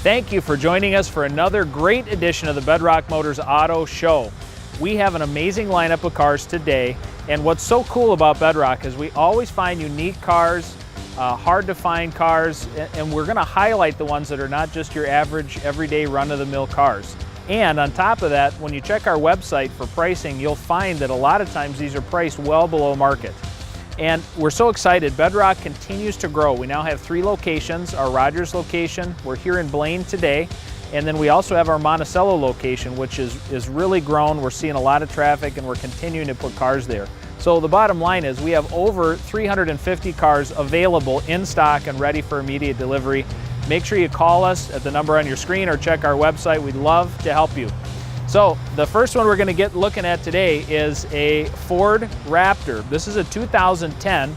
Thank you for joining us for another great edition of the Bedrock Motors Auto Show. We have an amazing lineup of cars today, and what's so cool about Bedrock is we always find unique cars, hard to find cars, and we're going to highlight the ones that are not just your average, everyday run-of-the-mill cars. And on top of that, when you check our website for pricing, you'll find that a lot of times these are priced well below market. And we're so excited. Bedrock continues to grow. We now have 3 locations. Our Rogers location, we're here in Blaine today, and then we also have our Monticello location, which is really grown. We're seeing a lot of traffic and we're continuing to put cars there. So the bottom line is we have over 350 cars available in stock and ready for immediate delivery. Make sure you call us at the number on your screen or check our website. We'd love to help you. So the first one we're going to get looking at today is a Ford Raptor. This is a 2010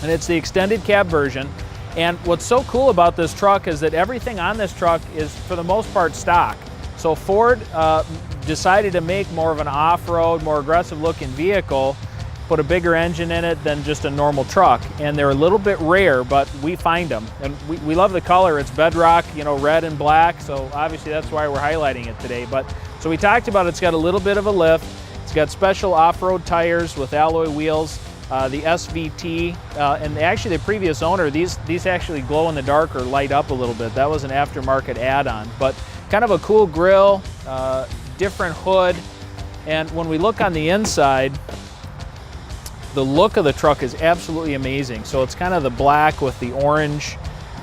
and it's the extended cab version. And what's so cool about this truck is that everything on this truck is for the most part stock. So Ford decided to make more of an off-road, more aggressive looking vehicle, put a bigger engine in it than just a normal truck. And they're a little bit rare, but we find them. And we love the color. It's Bedrock, you know, red and black. So obviously that's why we're highlighting it today. So we talked about it's got a little bit of a lift. It's got special off-road tires with alloy wheels, the SVT, and actually the previous owner, these actually glow in the dark or light up a little bit. That was an aftermarket add-on, but kind of a cool grille, different hood. And when we look on the inside, the look of the truck is absolutely amazing. So it's kind of the black with the orange.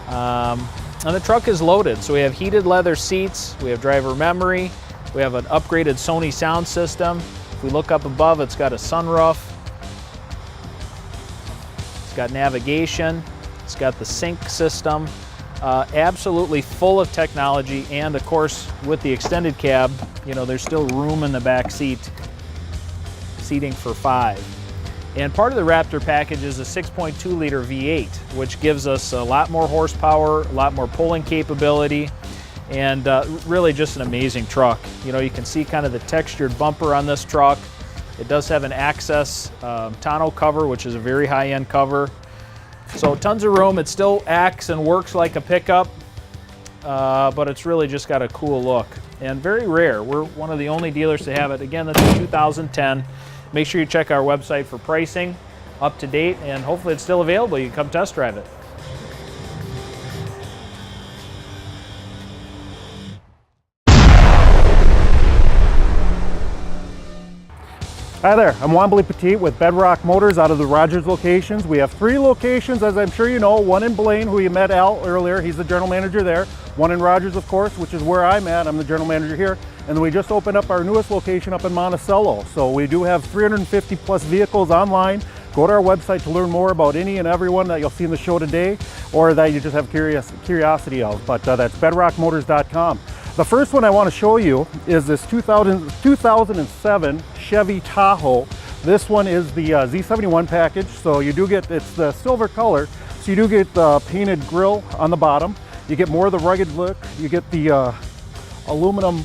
And the truck is loaded. So we have heated leather seats, we have driver memory, we have an upgraded Sony sound system. If we look up above, it's got a sunroof. It's got navigation. It's got the sync system. Absolutely full of technology, and of course, with the extended cab, you know, there's still room in the back seat, seating for 5. And part of the Raptor package is a 6.2 liter V8, which gives us a lot more horsepower, a lot more pulling capability, and really just an amazing truck. You know, you can see kind of the textured bumper on this truck. It does have an Access tonneau cover, which is a very high-end cover. So tons of room. It still acts and works like a pickup, but it's really just got a cool look and very rare. We're one of the only dealers to have it. Again, that's a 2010. Make sure you check our website for pricing, up to date, and hopefully it's still available. You can come test drive it. Hi there, I'm Blaine Location with Bedrock Motors out of the Rogers locations. We have 3 locations, as I'm sure you know. One in Blaine, who you met Al earlier, he's the general manager there. One in Rogers, of course, which is where I'm at. I'm the general manager here. And then we just opened up our newest location up in Monticello. So we do have 350 plus vehicles online. Go to our website to learn more about any and every one that you'll see in the show today, or that you just have curiosity of. But that's bedrockmotors.com. The first one I want to show you is this 2007 Chevy Tahoe. This one is the Z71 package, so you do get, it's the silver color, so you do get the painted grille on the bottom. You get more of the rugged look. You get the aluminum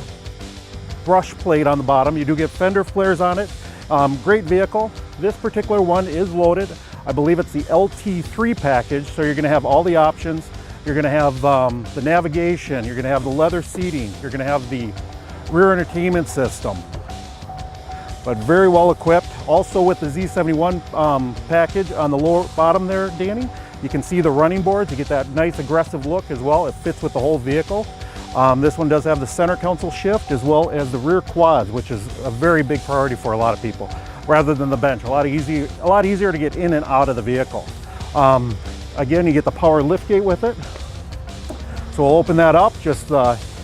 brush plate on the bottom. You do get fender flares on it. Great vehicle. This particular one is loaded. I believe it's the LT3 package, so you're going to have all the options. You're going to have the navigation, you're going to have the leather seating, you're going to have the rear entertainment system, but very well equipped. Also with the Z71 package on the lower bottom there, Danny, you can see the running boards. You get that nice aggressive look as well. It fits with the whole vehicle. This one does have the center console shift as well as the rear quads, which is a very big priority for a lot of people, rather than the bench. A lot easier to get in and out of the vehicle. Again, you get the power liftgate with it. So we'll open that up, just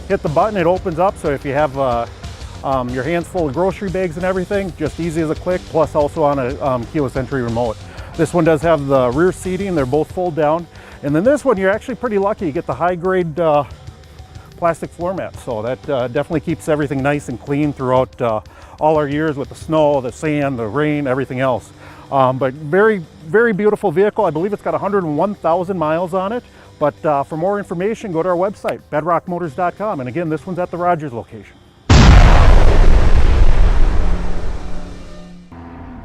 hit the button, it opens up. So if you have your hands full of grocery bags and everything, just easy as a click, plus also on a keyless entry remote. This one does have the rear seating, they're both fold down. And then this one, you're actually pretty lucky, you get the high grade plastic floor mat. So that definitely keeps everything nice and clean throughout all our years with the snow, the sand, the rain, everything else. But very, very beautiful vehicle. I believe it's got 101,000 miles on it. But for more information, go to our website, bedrockmotors.com. And again, this one's at the Rogers location.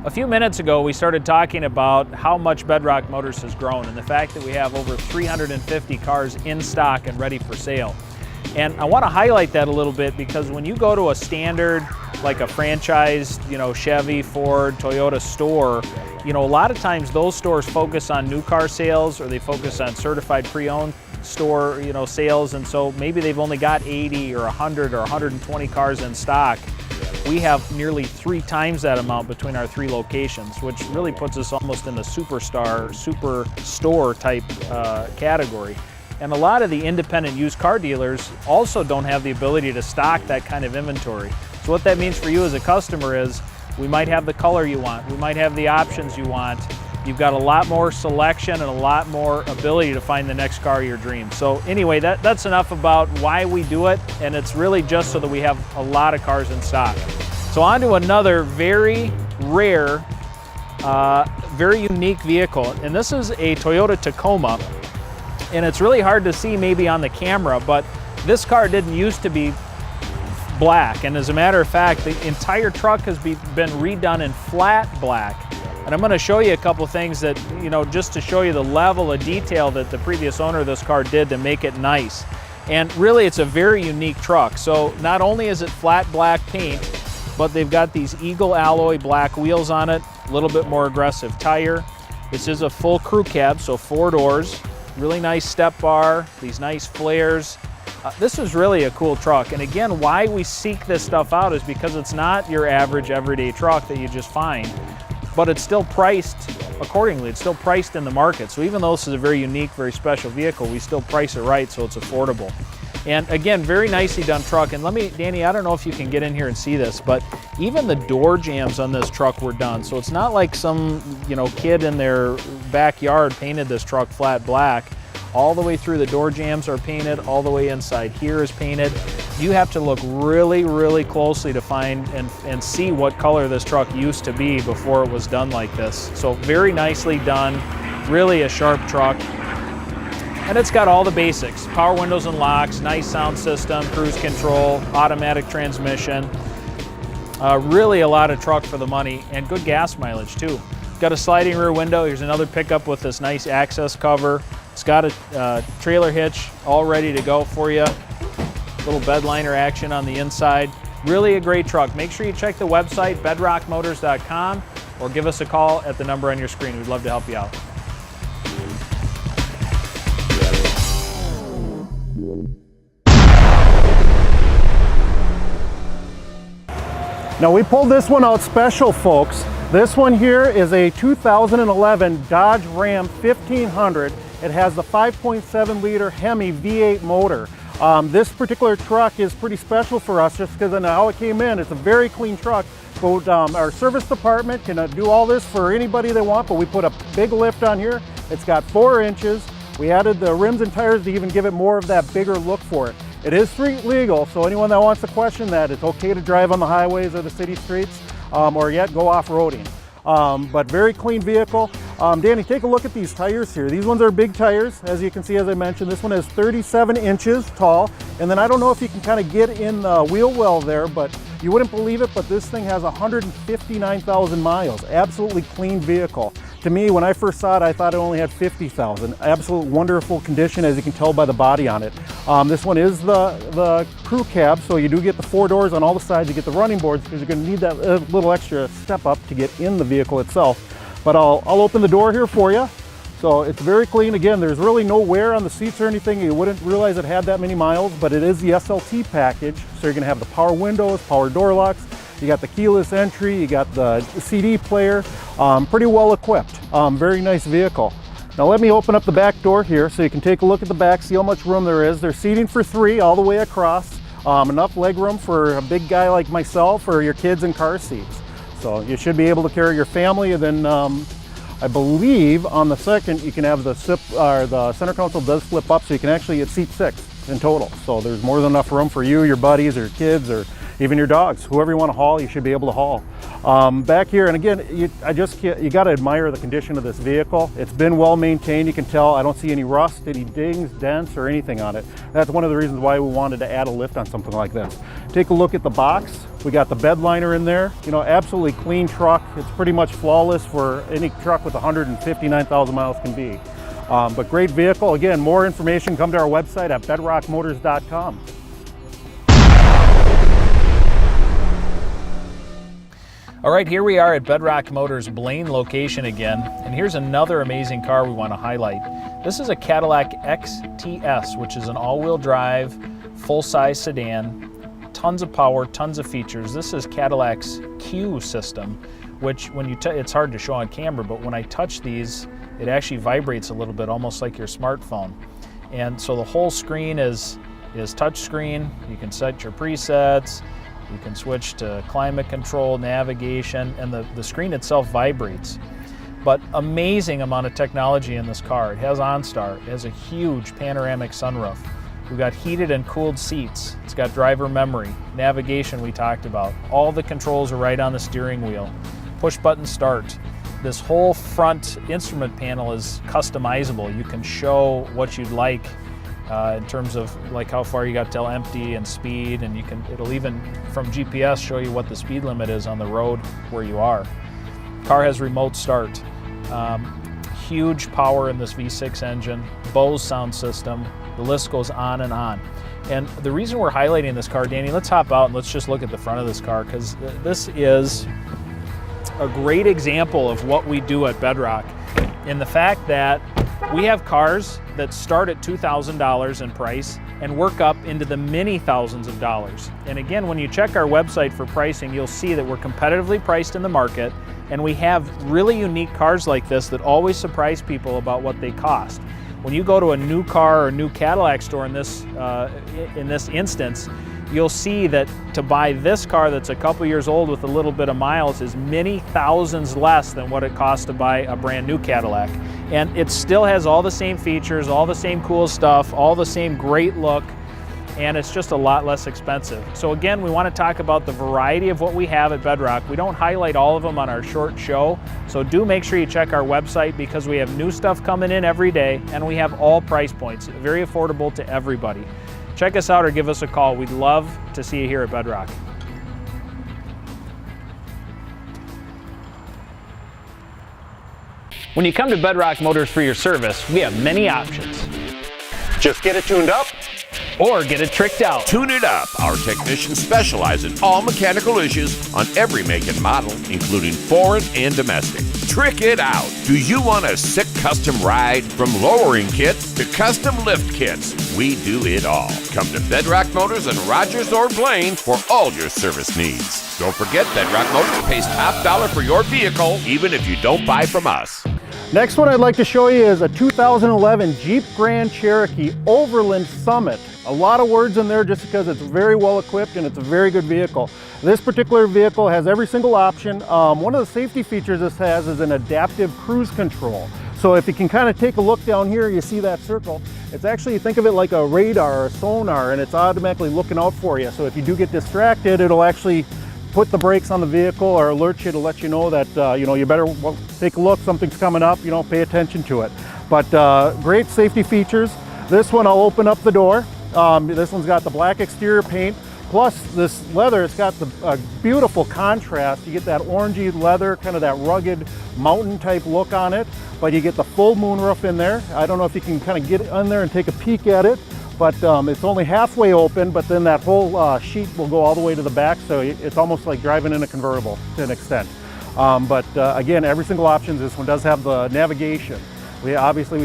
A few minutes ago, we started talking about how much Bedrock Motors has grown and the fact that we have over 350 cars in stock and ready for sale. And I want to highlight that a little bit because when you go to a standard, like a franchised, Chevy, Ford, Toyota store, a lot of times those stores focus on new car sales, or they focus on certified pre-owned store, sales, and so maybe they've only got 80 or 100 or 120 cars in stock. We have nearly 3 times that amount between our 3 locations, which really puts us almost in the super store type category. And a lot of the independent used car dealers also don't have the ability to stock that kind of inventory. So what that means for you as a customer is we might have the color you want, we might have the options you want. You've got a lot more selection and a lot more ability to find the next car of your dreams. So anyway, that's enough about why we do it, and it's really just so that we have a lot of cars in stock. So on to another very rare, very unique vehicle, and this is a Toyota Tacoma. And it's really hard to see maybe on the camera, but this car didn't used to be black. And as a matter of fact, the entire truck has been redone in flat black. And I'm going to show you a couple things that, just to show you the level of detail that the previous owner of this car did to make it nice. And really, it's a very unique truck. So not only is it flat black paint, but they've got these Eagle alloy black wheels on it, a little bit more aggressive tire. This is a full crew cab, so 4 doors. Really nice step bar, these nice flares. This is really a cool truck. And again, why we seek this stuff out is because it's not your average everyday truck that you just find, but it's still priced accordingly. It's still priced in the market. So even though this is a very unique, very special vehicle, we still price it right so it's affordable. And again, very nicely done truck. And Danny, I don't know if you can get in here and see this, but even the door jambs on this truck were done. So it's not like some, kid in their backyard painted this truck flat black. All the way through the door jambs are painted, all the way inside here is painted. You have to look really, really closely to find and see what color this truck used to be before it was done like this. So very nicely done, really a sharp truck. And it's got all the basics: power windows and locks, nice sound system, cruise control, automatic transmission. Really a lot of truck for the money, and good gas mileage too. Got a sliding rear window. Here's another pickup with this nice access cover. It's got a trailer hitch all ready to go for you. Little bed liner action on the inside. Really a great truck. Make sure you check the website, bedrockmotors.com, or give us a call at the number on your screen. We'd love to help you out. Now we pulled this one out special, folks. This one here is a 2011 Dodge Ram 1500. It has the 5.7 liter Hemi V8 motor. This particular truck is pretty special for us just because of how it came in. It's a very clean truck. But, our service department can do all this for anybody they want, but we put a big lift on here. It's got 4 inches. We added the rims and tires to even give it more of that bigger look for it. It is street legal, so anyone that wants to question that, it's okay to drive on the highways or the city streets, or yet go off-roading. But very clean vehicle. Danny, take a look at these tires here. These ones are big tires, as you can see, as I mentioned. This one is 37 inches tall, and then I don't know if you can kind of get in the wheel well there, but you wouldn't believe it, but this thing has 159,000 miles. Absolutely clean vehicle. To me, when I first saw it, I thought it only had 50,000. Absolute wonderful condition, as you can tell by the body on it. This one is the crew cab, so you do get the 4 doors on all the sides. You get the running boards because you're going to need that little extra step up to get in the vehicle itself. But I'll open the door here for you. So it's very clean. Again, there's really no wear on the seats or anything. You wouldn't realize it had that many miles, but it is the SLT package. So you're going to have the power windows, power door locks. You got the keyless entry, you got the CD player, pretty well equipped. Very nice vehicle. Now let me open up the back door here so you can take a look at the back, see how much room there is. There's seating for 3 all the way across. Enough leg room for a big guy like myself or your kids in car seats. So you should be able to carry your family, and then I believe on the second you can have the center console does flip up, so you can actually get seat 6 in total. So there's more than enough room for you, your buddies, or your kids, or even your dogs. Whoever you want to haul, you should be able to haul. Back here, and again, you got to admire the condition of this vehicle. It's been well maintained. You can tell I don't see any rust, any dings, dents, or anything on it. That's one of the reasons why we wanted to add a lift on something like this. Take a look at the box. We got the bed liner in there. Absolutely clean truck. It's pretty much flawless for any truck with 159,000 miles can be. But great vehicle. Again, more information, come to our website at bedrockmotors.com. All right, here we are at Bedrock Motors Blaine location again, and here's another amazing car we want to highlight. This is a Cadillac XTS, which is an all-wheel drive, full-size sedan, tons of power, tons of features. This is Cadillac's Q system, which when you it's hard to show on camera, but when I touch these, it actually vibrates a little bit, almost like your smartphone. And so the whole screen is touch screen. You can set your presets. You can switch to climate control, navigation, and the screen itself vibrates. But amazing amount of technology in this car. It has OnStar, it has a huge panoramic sunroof. We've got heated and cooled seats. It's got driver memory, navigation we talked about. All the controls are right on the steering wheel. Push button start. This whole front instrument panel is customizable. You can show what you'd like in terms of like how far you got till empty and speed, and it'll even from GPS show you what the speed limit is on the road where you are. Car has remote start. Huge power in this V6 engine, Bose sound system, the list goes on and on. And the reason we're highlighting this car, Danny, let's hop out and let's just look at the front of this car, because this is a great example of what we do at Bedrock, in the fact that we have cars that start at $2,000 in price and work up into the many thousands of dollars. And again, when you check our website for pricing, you'll see that we're competitively priced in the market, and we have really unique cars like this that always surprise people about what they cost. When you go to a new car or new Cadillac store in this instance, you'll see that to buy this car that's a couple years old with a little bit of miles is many thousands less than what it costs to buy a brand new Cadillac. And it still has all the same features, all the same cool stuff, all the same great look, and it's just a lot less expensive. So again, we want to talk about the variety of what we have at Bedrock. We don't highlight all of them on our short show, so do make sure you check our website, because we have new stuff coming in every day, and we have all price points, very affordable to everybody. Check us out or give us a call. We'd love to see you here at Bedrock. When you come to Bedrock Motors for your service, we have many options. Just get it tuned up, or get it tricked out. Tune it up. Our technicians specialize in all mechanical issues on every make and model, including foreign and domestic. Trick it out. Do you want a sick custom ride? From lowering kits to custom lift kits, we do it all. Come to Bedrock Motors in Rogers or Blaine for all your service needs. Don't forget, Bedrock Motors pays top dollar for your vehicle, even if you don't buy from us. Next one I'd like to show you is a 2011 Jeep Grand Cherokee Overland Summit. A lot of words in there just because it's very well equipped and it's a very good vehicle. This particular vehicle has every single option. One of the safety features this has is an adaptive cruise control. So if you can kind of take a look down here, you see that circle. It's actually, think of it like a radar or a sonar, and it's automatically looking out for you. So if you do get distracted, it'll actually put the brakes on the vehicle or alert you to let you know that you better take a look, something's coming up, pay attention to it. But great safety features. This one, I'll open up the door. This one's got the black exterior paint, plus this leather, it's got the beautiful contrast. You get that orangey leather, kind of that rugged mountain type look on it, but you get the full moonroof in there. I don't know if you can kind of get in there and take a peek at it, but it's only halfway open, but then that whole sheet will go all the way to the back, so it's almost like driving in a convertible to an extent. Again, every single option, this one does have the navigation. We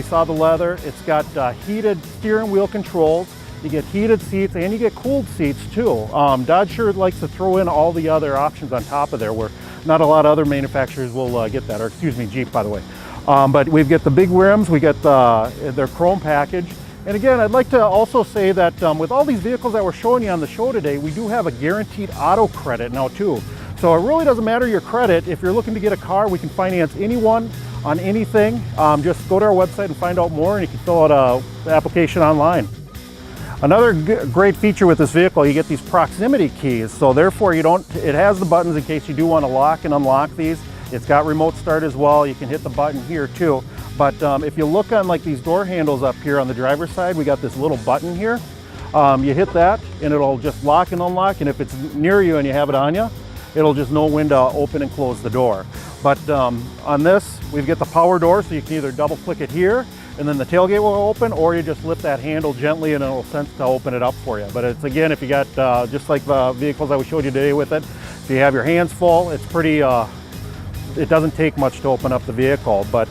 saw the leather. It's got heated steering wheel controls. You get heated seats and you get cooled seats too. Dodge sure likes to throw in all the other options on top of there, where not a lot of other manufacturers will get that, or excuse me, Jeep, by the way. But we've got the big rims, we get their chrome package. And again, I'd like to also say that with all these vehicles that we're showing you on the show today, we do have a guaranteed auto credit now too. So it really doesn't matter your credit. If you're looking to get a car, we can finance anyone on anything. Just go to our website and find out more, and you can fill out an application online. Another great feature with this vehicle, you get these proximity keys. So therefore it has the buttons in case you do want to lock and unlock these. It's got remote start as well. You can hit the button here too. But if you look on like these door handles up here on the driver's side, we got this little button here. You hit that and it'll just lock and unlock. And if it's near you and you have it on you, it'll just know when to open and close the door. But on this, we've got the power door, so you can either double click it here and then the tailgate will open, or you just lift that handle gently and it'll sense to open it up for you. But it's, again, if you got, just like the vehicles that we showed you today with it, If you have your hands full, it's pretty, it doesn't take much to open up the vehicle, but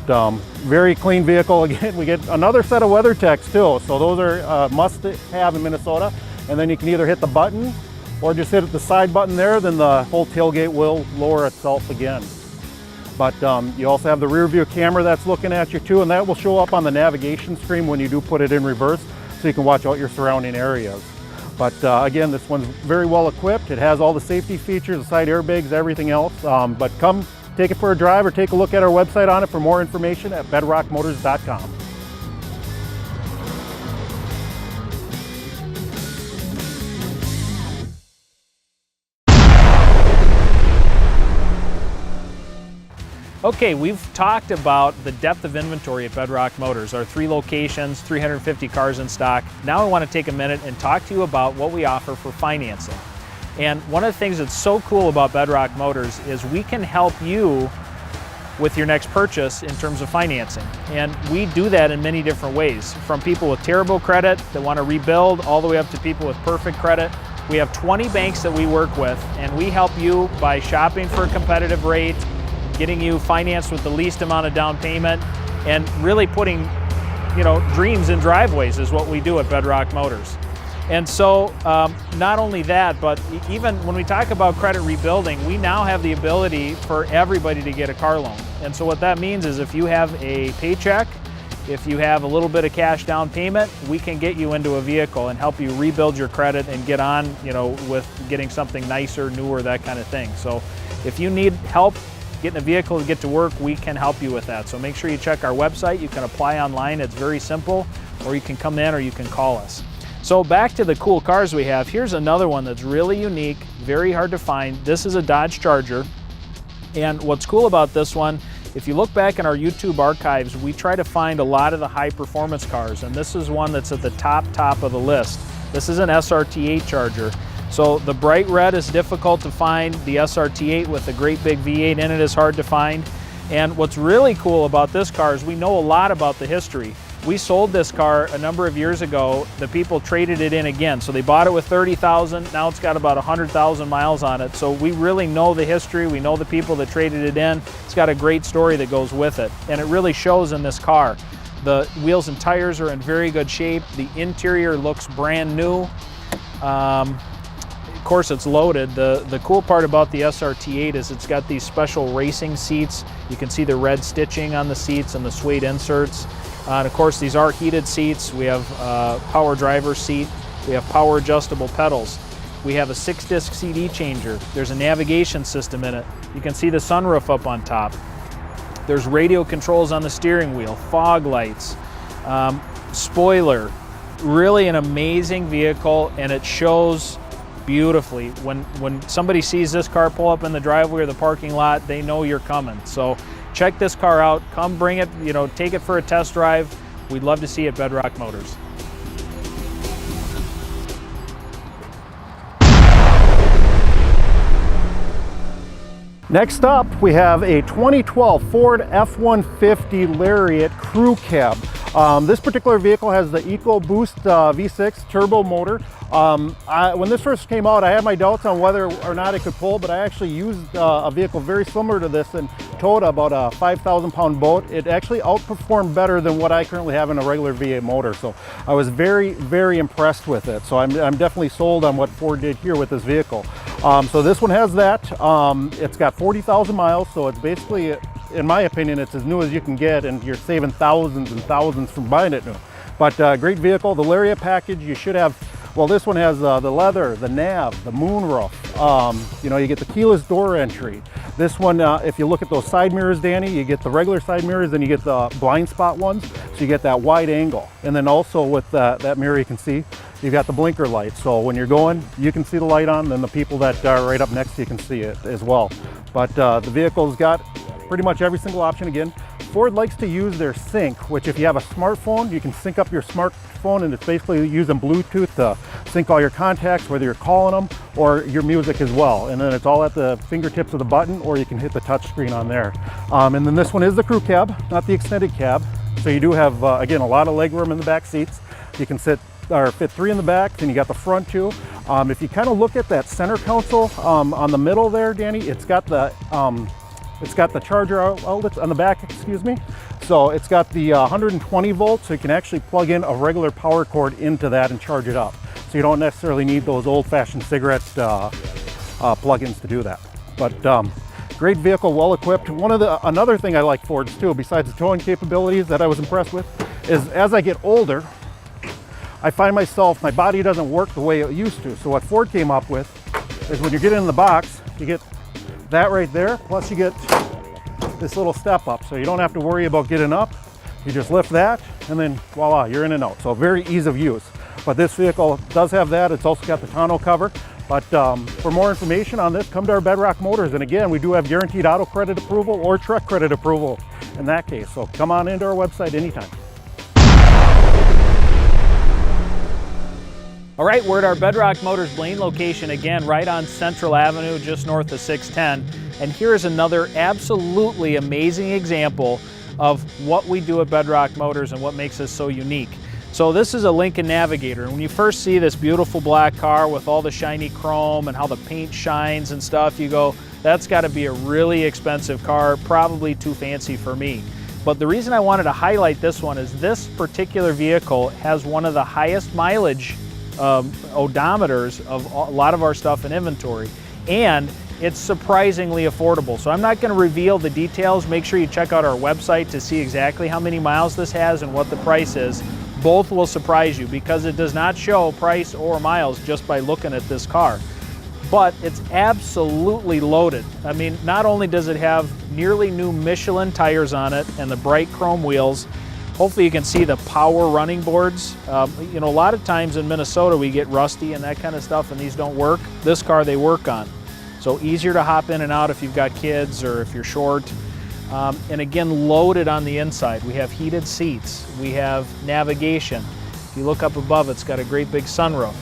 very clean vehicle. Again, we get another set of WeatherTechs too, so those are must have in Minnesota. And then you can either hit the button or just hit the side button there, then the whole tailgate will lower itself again. But you also have the rear view camera that's looking at you too, and that will show up on the navigation screen when you do put it in reverse, so you can watch out your surrounding areas. But again, this one's very well equipped. It has all the safety features, the side airbags, everything else. But come take it for a drive or take a look at our website on it for more information at bedrockmotors.com. Okay, we've talked about the depth of inventory at Bedrock Motors, our 3 locations, 350 cars in stock. Now I want to take a minute and talk to you about what we offer for financing. And one of the things that's so cool about Bedrock Motors is we can help you with your next purchase in terms of financing. And we do that in many different ways, from people with terrible credit that want to rebuild all the way up to people with perfect credit. We have 20 banks that we work with, and we help you by shopping for a competitive rate, getting you financed with the least amount of down payment, and really putting, dreams in driveways is what we do at Bedrock Motors. And so not only that, but even when we talk about credit rebuilding, we now have the ability for everybody to get a car loan. And so what that means is if you have a paycheck, if you have a little bit of cash down payment, we can get you into a vehicle and help you rebuild your credit and get on, with getting something nicer, newer, that kind of thing. So if you need help getting a vehicle to get to work, we can help you with that. So make sure you check our website. You can apply online. It's very simple, or you can come in or you can call us. So back to the cool cars we have. Here's another one that's really unique, very hard to find. This is a Dodge Charger. And what's cool about this one, if you look back in our YouTube archives, we try to find a lot of the high performance cars, and this is one that's at the top of the list. This is an SRT8 Charger. So the bright red is difficult to find. The SRT8 with the great big V8 in it is hard to find. And what's really cool about this car is we know a lot about the history. We sold this car a number of years ago. The people traded it in again. So they bought it with 30,000. Now it's got about 100,000 miles on it. So we really know the history. We know the people that traded it in. It's got a great story that goes with it. And it really shows in this car. The wheels and tires are in very good shape. The interior looks brand new. Of course, it's loaded. The cool part about the SRT8 is it's got these special racing seats. You can see the red stitching on the seats and the suede inserts. And of course, these are heated seats. We have power driver's seat. We have power adjustable pedals. We have a 6-disc CD changer. There's a navigation system in it. You can see the sunroof up on top. There's radio controls on the steering wheel, fog lights, spoiler. Really an amazing vehicle, and it shows beautifully. When somebody sees this car pull up in the driveway or the parking lot, they know you're coming. So check this car out. Come bring it, take it for a test drive. We'd love to see you at Bedrock Motors. Next up, we have a 2012 Ford F-150 Lariat Crew Cab. This particular vehicle has the EcoBoost V6 turbo motor. When this first came out, I had my doubts on whether or not it could pull, but I actually used a vehicle very similar to this and towed about a 5,000-pound boat. It actually outperformed better than what I currently have in a regular V8 motor. So I was very, very impressed with it. So I'm definitely sold on what Ford did here with this vehicle. So this one has that. It's got 40,000 miles, so it's basically, in my opinion, it's as new as you can get, and you're saving thousands and thousands from buying it new. But great vehicle. The Lariat package, you should have, well, this one has the leather, the nav, the moonroof. You get the keyless door entry. This one, if you look at those side mirrors, Danny, you get the regular side mirrors and you get the blind spot ones. So you get that wide angle. And then also with that mirror, you can see you've got the blinker light. So when you're going, you can see the light on, then the people that are right up next to you can see it as well. But the vehicle's got pretty much every single option. Again, Ford likes to use their sync, which if you have a smartphone, you can sync up your smartphone, and it's basically using Bluetooth to sync all your contacts, whether you're calling them or your music as well. And then it's all at the fingertips of the button, or you can hit the touch screen on there. And then this one is the crew cab, not the extended cab. So you do have, again, a lot of leg room in the back seats. You can fit 3 in the back, then you got the front 2. If you kind of look at that center console on the middle there, Danny, it's got the charger outlets on the back, excuse me. So it's got the 120 volts, so you can actually plug in a regular power cord into that and charge it up. So you don't necessarily need those old-fashioned cigarette plug-ins to do that. But great vehicle, well equipped. Another thing I like Ford's too, besides the towing capabilities that I was impressed with, is as I get older, I find myself, my body doesn't work the way it used to. So what Ford came up with is when you get in the box, you get that right there, plus you get this little step up. So you don't have to worry about getting up. You just lift that and then voila, you're in and out. So very ease of use. But this vehicle does have that. It's also got the tonneau cover. But for more information on this, come to our Bedrock Motors. And again, we do have guaranteed auto credit approval or truck credit approval in that case. So come on into our website anytime. All right, we're at our Bedrock Motors Blaine location again, right on Central Avenue, just north of 610. And here's another absolutely amazing example of what we do at Bedrock Motors and what makes us so unique. So this is a Lincoln Navigator, and when you first see this beautiful black car with all the shiny chrome and how the paint shines and stuff, you go, that's got to be a really expensive car, probably too fancy for me. But the reason I wanted to highlight this one is this particular vehicle has one of the highest mileage odometers of a lot of our stuff in inventory, and it's surprisingly affordable. So I'm not going to reveal the details. Make sure you check out our website to see exactly how many miles this has and what the price is. Both will surprise you because it does not show price or miles just by looking at this car. But it's absolutely loaded. I mean, not only does it have nearly new Michelin tires on it and the bright chrome wheels, hopefully you can see the power running boards. You know, a lot of times in Minnesota we get rusty and that kind of stuff and these don't work. This car they work on. So easier to hop in and out if you've got kids or if you're short. And again, loaded on the inside. We have heated seats. We have navigation. If you look up above, it's got a great big sunroof.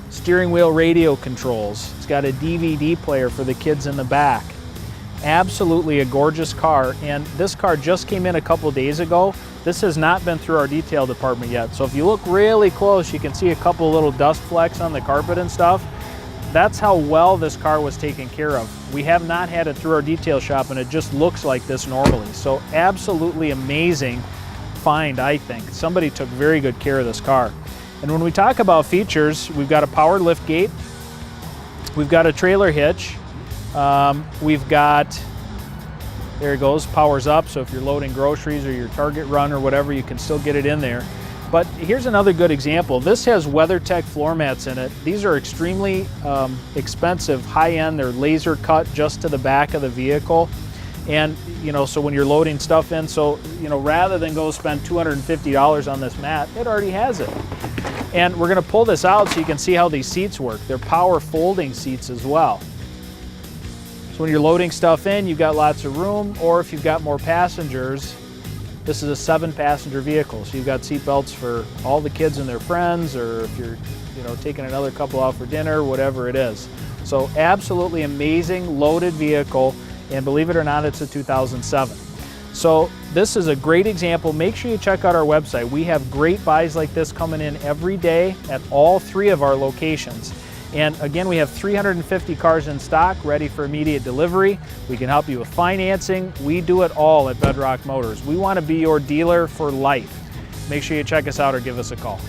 Steering wheel radio controls. It's got a DVD player for the kids in the back. Absolutely a gorgeous car, and this car just came in a couple days ago. This has not been through our detail department yet, so if you look really close, you can see a couple little dust flecks on the carpet and stuff. That's how well this car was taken care of. We have not had it through our detail shop, and it just looks like this normally. So absolutely amazing find, I think. Somebody took very good care of this car. And when we talk about features, we've got a power lift gate, we've got a trailer hitch, we've got, there it goes, powers up, so if you're loading groceries or your Target run or whatever, you can still get it in there. But here's another good example. This has WeatherTech floor mats in it. These are extremely expensive, high-end. They're laser cut just to the back of the vehicle. And, you know, so when you're loading stuff in, so, you know, rather than go spend $250 on this mat, it already has it. And we're gonna pull this out so you can see how these seats work. They're power folding seats as well. So when you're loading stuff in, you've got lots of room, or if you've got more passengers, this is a 7-passenger vehicle. So you've got seat belts for all the kids and their friends, or if you're, you know, taking another couple out for dinner, whatever it is. So absolutely amazing loaded vehicle, and believe it or not, it's a 2007. So this is a great example. Make sure you check out our website. We have great buys like this coming in every day at all 3 of our locations. And again, we have 350 cars in stock ready for immediate delivery. We can help you with financing. We do it all at Bedrock Motors. We want to be your dealer for life. Make sure you check us out or give us a call.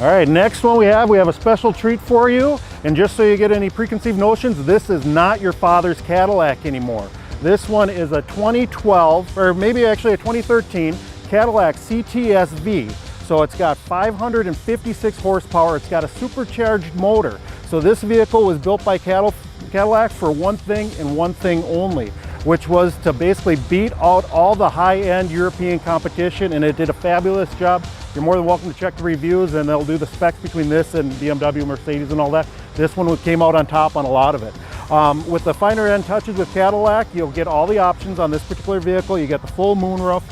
All right, next one we have a special treat for you. And just so you get any preconceived notions, this is not your father's Cadillac anymore. This one is a 2012, or maybe actually a 2013 Cadillac CTS-V. So it's got 556 horsepower. It's got a supercharged motor. So this vehicle was built by Cadillac for one thing and one thing only, which was to basically beat out all the high-end European competition, and it did a fabulous job. You're more than welcome to check the reviews, and they'll do the specs between this and BMW, Mercedes, and all that. This one came out on top on a lot of it. With the finer end touches with Cadillac, you'll get all the options on this particular vehicle. You get the full moonroof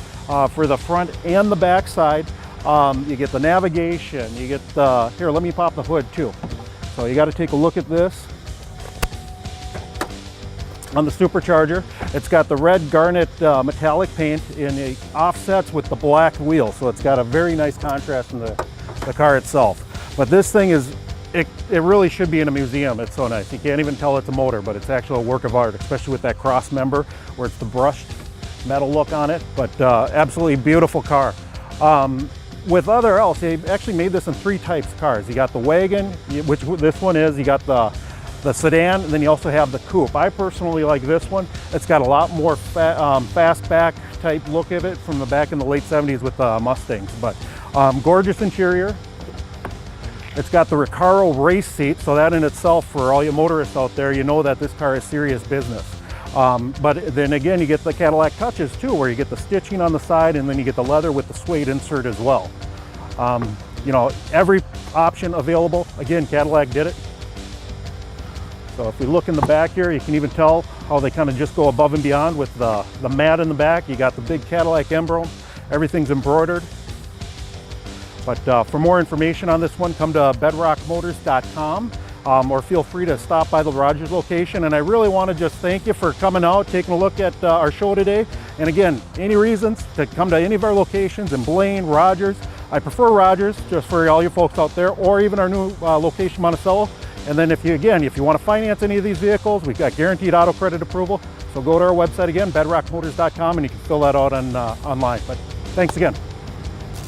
for the front and the back side. You get the navigation. You get the, here, let me pop the hood too. So you got to take a look at this. on the supercharger. It's got the red garnet metallic paint and it offsets with the black wheel, so it's got a very nice contrast in the car itself. But this thing is, it really should be in a museum. It's so nice. You can't even tell it's a motor, but it's actually a work of art, especially with that cross member where it's the brushed metal look on it. But absolutely beautiful car. With other else, they actually made this in 3 types of cars. You got the wagon, which this one is, you got the sedan, and then you also have the coupe. I personally like this one. It's got a lot more fastback type look of it from the back in the late 70s with the Mustangs, but gorgeous interior. It's got the Recaro race seat, so that in itself, for all you motorists out there, you know that this car is serious business. But then again, you get the Cadillac touches too, where you get the stitching on the side and then you get the leather with the suede insert as well. You know, every option available. Again, Cadillac did it. So if we look in the back here, you can even tell how they kind of just go above and beyond with the mat in the back. You got the big Cadillac emblem. Everything's embroidered. But for more information on this one, come to bedrockmotors.com. Or feel free to stop by the Rogers location. And I really want to just thank you for coming out, taking a look at our show today. And again, any reasons to come to any of our locations in Blaine, Rogers. I prefer Rogers, just for all you folks out there, or even our new location, Monticello. And then if you want to finance any of these vehicles, we've got guaranteed auto credit approval. So go to our website again, bedrockmotors.com, and you can fill that out online. But thanks again.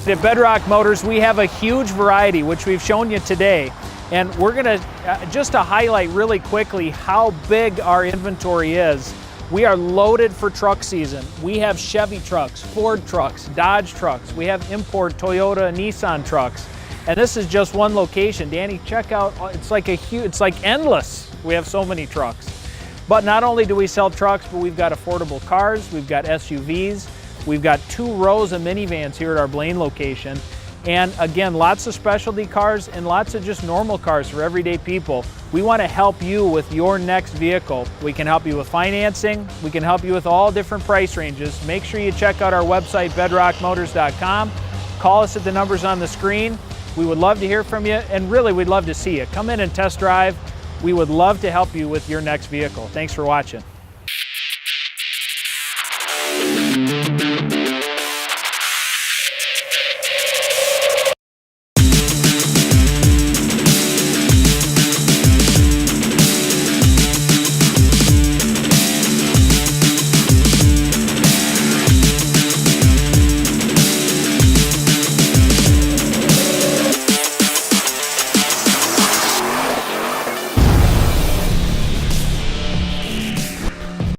At Bedrock Motors, we have a huge variety, which we've shown you today. And we're gonna, just to highlight really quickly how big our inventory is, we are loaded for truck season. We have Chevy trucks, Ford trucks, Dodge trucks. We have import Toyota and Nissan trucks. And this is just one location. Danny, check out, it's like endless. We have so many trucks. But not only do we sell trucks, but we've got affordable cars, we've got SUVs, we've got 2 rows of minivans here at our Blaine location. And again, lots of specialty cars and lots of just normal cars for everyday people. We want to help you with your next vehicle. We can help you with financing. We can help you with all different price ranges. Make sure you check out our website, bedrockmotors.com. Call us at the numbers on the screen. We would love to hear from you, and really we'd love to see you. Come in and test drive. We would love to help you with your next vehicle. Thanks for watching.